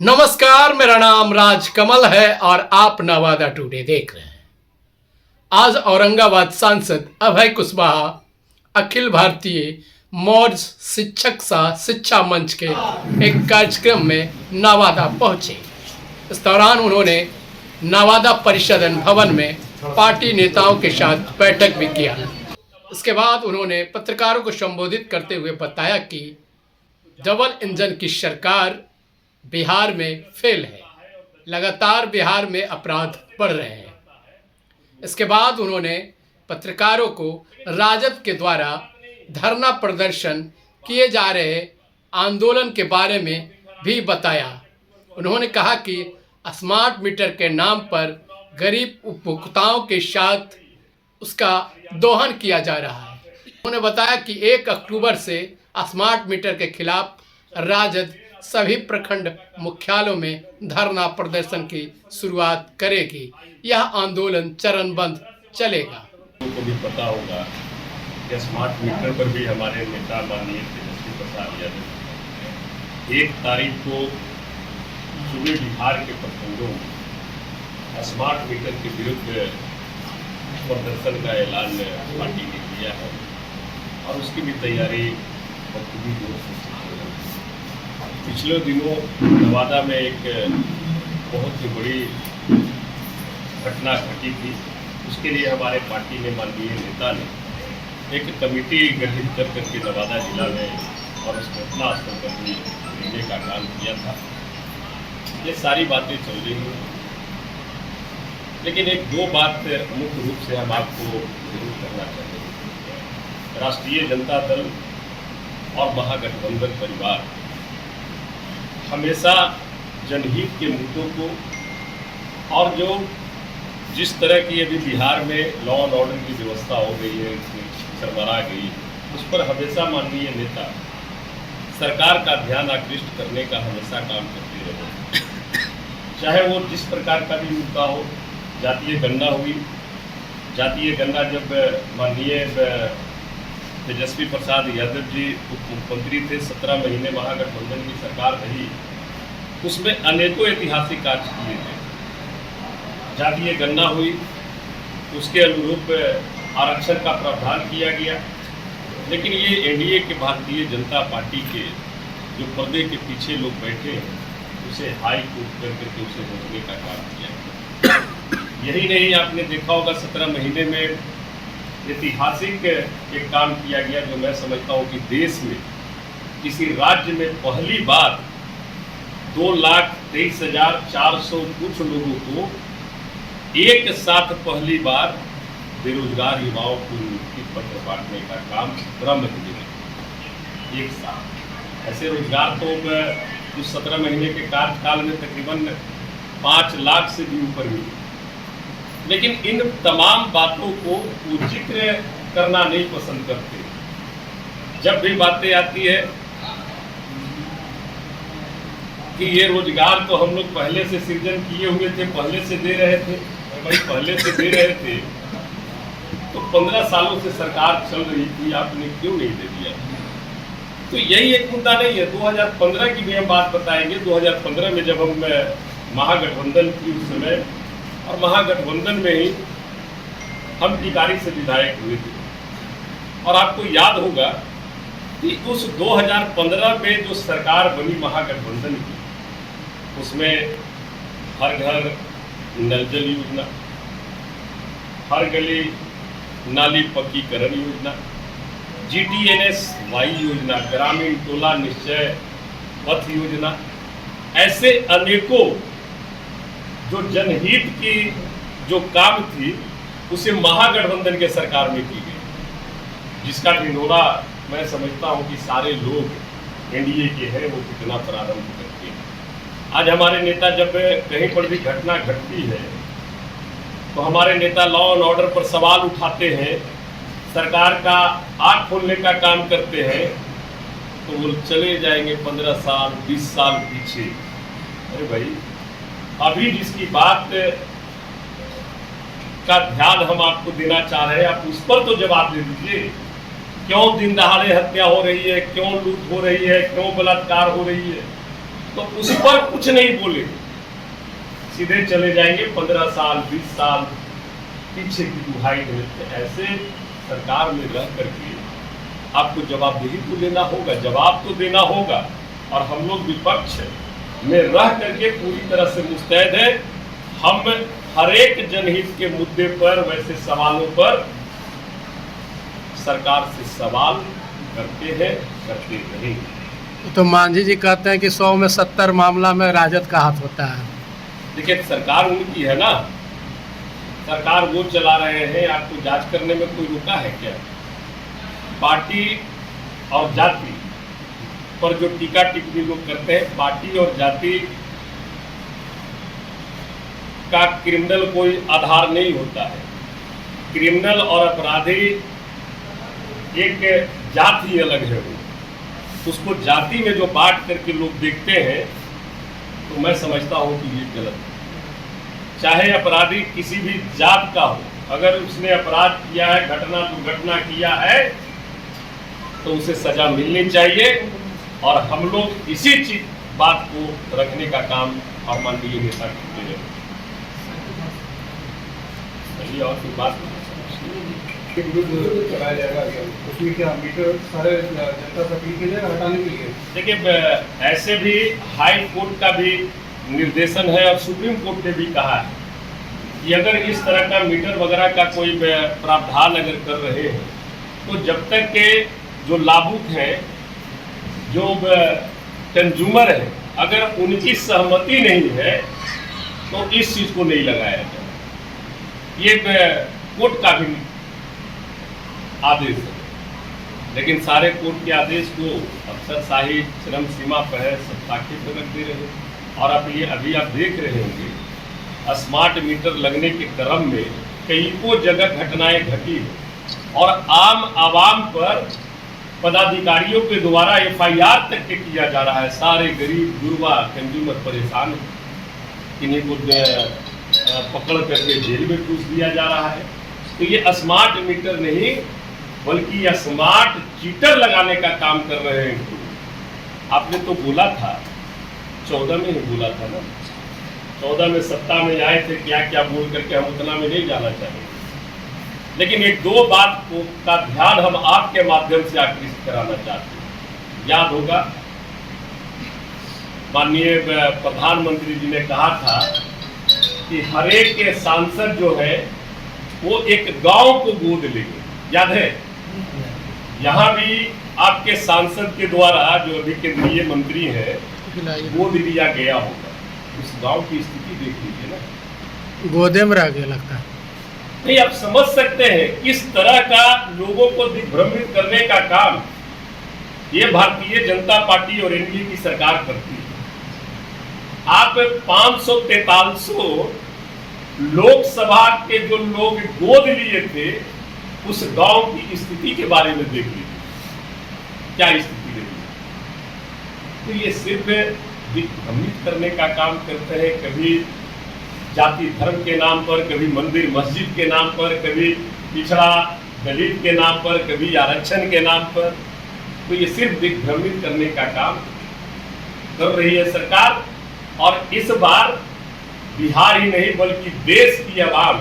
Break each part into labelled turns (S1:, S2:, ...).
S1: नमस्कार, मेरा नाम राज कमल है और आप नवादा टुडे देख रहे हैं। आज औरंगाबाद सांसद अभय कुशवाहा अखिल भारतीय मौर्य शिक्षक सह शिक्षा मंच के एक कार्यक्रम में नवादा पहुंचे। इस दौरान उन्होंने नवादा परिषद भवन में पार्टी नेताओं के साथ बैठक भी किया। इसके बाद उन्होंने पत्रकारों को संबोधित करते हुए बताया कि डबल इंजन की सरकार बिहार में फेल है, लगातार बिहार में अपराध बढ़ रहे हैं। इसके बाद उन्होंने पत्रकारों को राजद के द्वारा धरना प्रदर्शन किए जा रहे आंदोलन के बारे में भी बताया। उन्होंने कहा कि स्मार्ट मीटर के नाम पर गरीब उपभोक्ताओं के साथ उसका दोहन किया जा रहा है। उन्होंने बताया कि 1 अक्टूबर से स्मार्ट मीटर के खिलाफ राजद सभी प्रखंड मुख्यालयों में धरना प्रदर्शन की शुरुआत करेगी। यह आंदोलन चरणबद्ध चलेगा।
S2: को भी पता होगा कि स्मार्ट मीटर पर भी हमारे नेता माननीय तेजस्वी प्रसाद यादव 1 तारीख को सुबह बिहार के प्रखंडों स्मार्ट मीटर के विरुद्ध प्रदर्शन का ऐलान पार्टी ने किया है और उसकी भी तैयारी बखूबी जोर से चल रही है। पिछले दिनों नवादा में एक बहुत ही बड़ी घटना घटी थी। उसके लिए हमारे पार्टी ने माननीय नेता ने एक कमेटी गठित कर करके नवादा जिला में और उस घटना स्थल पर भी लेने का काम किया था। ये सारी बातें चल रही हैं, लेकिन 1-2 बात मुख्य रूप से हम आपको जरूर करना चाहेंगे। राष्ट्रीय जनता दल और महागठबंधन परिवार हमेशा जनहित के मुद्दों को और जिस तरह की अभी बिहार में लॉ एंड ऑर्डर की व्यवस्था हो गई है, सरबराह गई, उस पर हमेशा माननीय नेता सरकार का ध्यान आकृष्ट करने का हमेशा काम करते रहे। चाहे वो जिस प्रकार का भी मुद्दा हो, जातीय गणना हुई, जातीय गणना जब माननीय तेजस्वी प्रसाद यादव जी उप मुख्यमंत्री थे, 17 महीने महागठबंधन की सरकार रही, उसमें अनेकों ऐतिहासिक कार्य किए थे। जातीय गणना हुई, उसके अनुरूप आरक्षण का प्रावधान किया गया, लेकिन ये एनडीए के भारतीय जनता पार्टी के जो पर्दे के पीछे लोग बैठे हैं, उसे हाई कोर्ट कर करके उसे रोकने का काम किया। यही नहीं, आपने देखा होगा 17 महीने में ऐतिहासिक एक काम किया गया जो मैं समझता हूँ कि देश में किसी राज्य में पहली बार 2,23,400 कुछ लोगों को एक साथ पहली बार बेरोजगार युवाओं को नियुक्ति पत्र बांटने का काम 17 महीने में एक साथ। ऐसे रोजगार तो उस 17 महीने के कार्यकाल में तकरीबन 5 लाख से भी ऊपर हुई। लेकिन इन तमाम बातों को वो जिक्र करना नहीं पसंद करते। जब भी बातें आती है कि ये रोजगार तो हम लोग पहले से सृजन किए हुए थे, पहले से दे रहे थे, भाई पहले से दे रहे थे तो 15 सालों से सरकार चल रही थी, आपने क्यों नहीं दे दिया? तो यही एक मुद्दा नहीं है। 2015 की भी हम बात बताएंगे। 2015 में जब हम महागठबंधन की उस समय और महागठबंधन में ही हम टिकारी से विधायक हुए थे, और आपको याद होगा कि उस 2015 में जो सरकार बनी महागठबंधन की, उसमें हर घर नल जल योजना, हर गली नाली पक्कीकरण योजना, GTNS वाई योजना, ग्रामीण टोला निश्चय पथ योजना, ऐसे अनेकों जो जनहित की जो काम थी उसे महागठबंधन के सरकार में की गई, जिसका ढिंढोरा मैं समझता हूं कि सारे लोग एनडीए के हैं वो कितना प्रारंभ करते हैं। आज हमारे नेता जब कहीं पर भी घटना घटती है तो हमारे नेता लॉ एंड ऑर्डर पर सवाल उठाते हैं, सरकार का आंख खोलने का काम करते हैं, तो वो चले जाएंगे 15 साल 20 साल पीछे। अरे भाई, अभी जिसकी बात का ध्यान हम आपको देना चाह रहे हैं, आप उस पर तो जवाब दे दीजिए। क्यों दिन दहाड़े हत्या हो रही है, क्यों लूट हो रही है, क्यों बलात्कार हो रही है? तो उस पर कुछ नहीं बोले, सीधे चले जाएंगे 15 साल 20 साल पीछे की दुहाई देते। ऐसे सरकार में रह करके आपको जवाबदेही तो लेना होगा, जवाब तो देना होगा। और हम लोग विपक्ष में रह करके पूरी तरह से मुस्तैद है। हम हर एक जनहित के मुद्दे पर, वैसे सवालों पर सरकार से सवाल करते हैं, करते रहेंगे।
S1: तो मांझी जी कहते हैं कि 100 में 70 मामला में राजद का हाथ होता है।
S2: देखिए, सरकार उनकी है ना, सरकार वो चला रहे हैं, आपको जांच करने में कोई रुका है क्या? पार्टी और जाति पर जो टीका टिप्पणी लोग करते हैं, पार्टी और जाति का क्रिमिनल कोई आधार नहीं होता है। क्रिमिनल और अपराधी एक जाति ही अलग है। उसको जाति में जो बांट करके लोग देखते हैं, तो मैं समझता हूँ कि ये गलत है। चाहे अपराधी किसी भी जात का हो, अगर उसने अपराध किया है, घटना दुर्घटना किया है, तो उसे सजा मिलनी चाहिए। और हम लोग इसी चीज बात को रखने का काम और माननीय नेता करते हैं। और फिर बात
S3: कराया जाएगा, उसमें क्या मीटर सारे जनता से अपील की जाएगा हटाने के लिए?
S2: देखिए, ऐसे भी हाई कोर्ट का भी निर्देशन है और सुप्रीम कोर्ट ने भी कहा है कि अगर इस तरह का मीटर वगैरह का कोई प्रावधान अगर कर रहे हैं, तो जब तक के जो लाभुक हैं, जो कंज्यूमर है, अगर उनकी सहमति नहीं है, तो इस चीज को नहीं लगाया जाए। ये कोर्ट का भी आदेश है। लेकिन सारे कोर्ट के आदेश को अफसरशाही चरम सीमा पर है, सब ताकि पे रख दे रहे हैं। और अभी आप देख रहे होंगे, स्मार्ट मीटर लगने के क्रम में कई जगह घटनाएं घटी है और आम आवाम पर पदाधिकारियों के द्वारा FIR तक के किया जा रहा है। सारे गरीब गुरबा कंज्यूमर परेशान है, इन्हीं को पकड़ करके जेल में ठूस दिया जा रहा है। तो ये स्मार्ट मीटर नहीं, बल्कि स्मार्ट चीटर लगाने का काम कर रहे हैं। आपने तो बोला था, 14 में ही बोला था ना, 14 में सत्ता में आए थे, क्या क्या बोल करके हम उतना में नहीं जाना चाहिए। लेकिन एक दो बात को का ध्यान हम आपके माध्यम से आकृष्ट कराना चाहते हैं। याद होगा, माननीय प्रधानमंत्री जी ने कहा था कि हर एक के सांसद जो है वो एक गांव को गोद लेंगे। याद है? यहाँ भी आपके सांसद के द्वारा, जो अभी केंद्रीय मंत्री है, गोद लिया गया होगा। उस गांव की स्थिति देख लीजिए ना,
S1: गोदे में रह गया लगता है।
S2: नहीं, आप समझ सकते हैं किस तरह का लोगों को दिग्भ्रमित करने का काम ये भारतीय जनता पार्टी और एनडीए की सरकार करती है। आप 543 लोकसभा के जो लोग गोद लिए थे, उस गांव की स्थिति के बारे में देख लीजिए, क्या स्थिति रही। तो ये सिर्फ दिग्भ्रमित करने का काम करते हैं, कभी जाति धर्म के नाम पर, कभी मंदिर मस्जिद के नाम पर, कभी पिछड़ा दलित के नाम पर, कभी आरक्षण के नाम पर। तो ये सिर्फ दिग्भ्रमित करने का काम कर रही है सरकार। और इस बार बिहार ही नहीं बल्कि देश की आवाम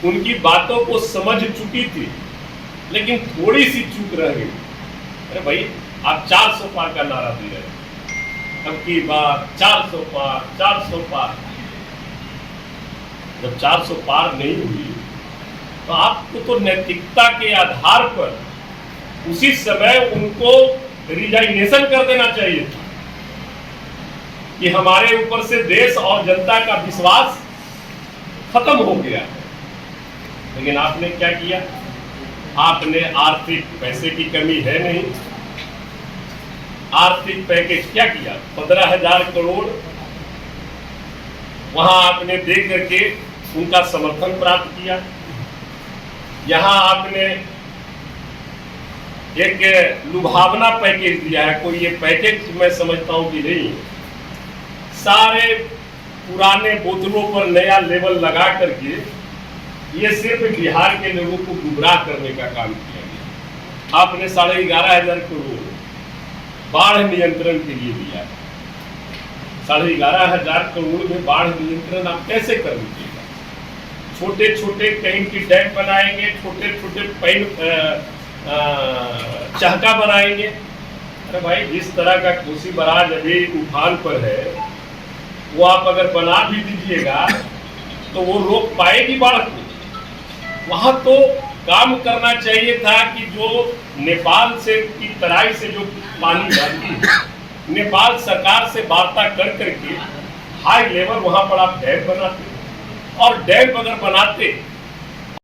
S2: उनकी बातों को समझ चुकी थी, लेकिन थोड़ी सी चूक रह गई। अरे भाई, आप 400 पार का नारा दे रहे हैं, अब की बार 400 पार 400 पार। जब 400 पार नहीं हुई, तो आपको तो नैतिकता के आधार पर उसी समय उनको रिजाइनेशन कर देना चाहिए था कि हमारे ऊपर से देश और जनता का विश्वास खत्म हो गया है। लेकिन आपने क्या किया? आपने आर्थिक पैसे की कमी है नहीं, आर्थिक पैकेज क्या किया? 15,000 करोड़ वहां आपने दे करके उनका समर्थन प्राप्त किया। यहां आपने एक लुभावना पैकेज दिया है। कोई ये पैकेज मैं समझता हूं कि नहीं, सारे पुराने बोतलों पर नया लेवल लगा करके ये सिर्फ बिहार के लोगों को गुमराह करने का काम किया गया। आपने 11,500 करोड़ बाढ़ नियंत्रण के लिए दिया, 11,500 करोड़ में बाढ़ नियंत्रण आप कैसे कर लीजिएगा? छोटे छोटे कहीं की डैम बनाएंगे, छोटे छोटे पैन चहका बनाएंगे। अरे भाई, जिस तरह का कोसी बराज अभी उफान पर है, वो आप अगर बना भी दीजिएगा तो वो रोक पाएगी बाढ़ को? वहां तो काम करना चाहिए था कि जो नेपाल से की तराई से जो पानी जाती है, नेपाल सरकार से वार्ता कर करके हाई लेवल वहां पर आप डैम बनाते, और डैम अगर बनाते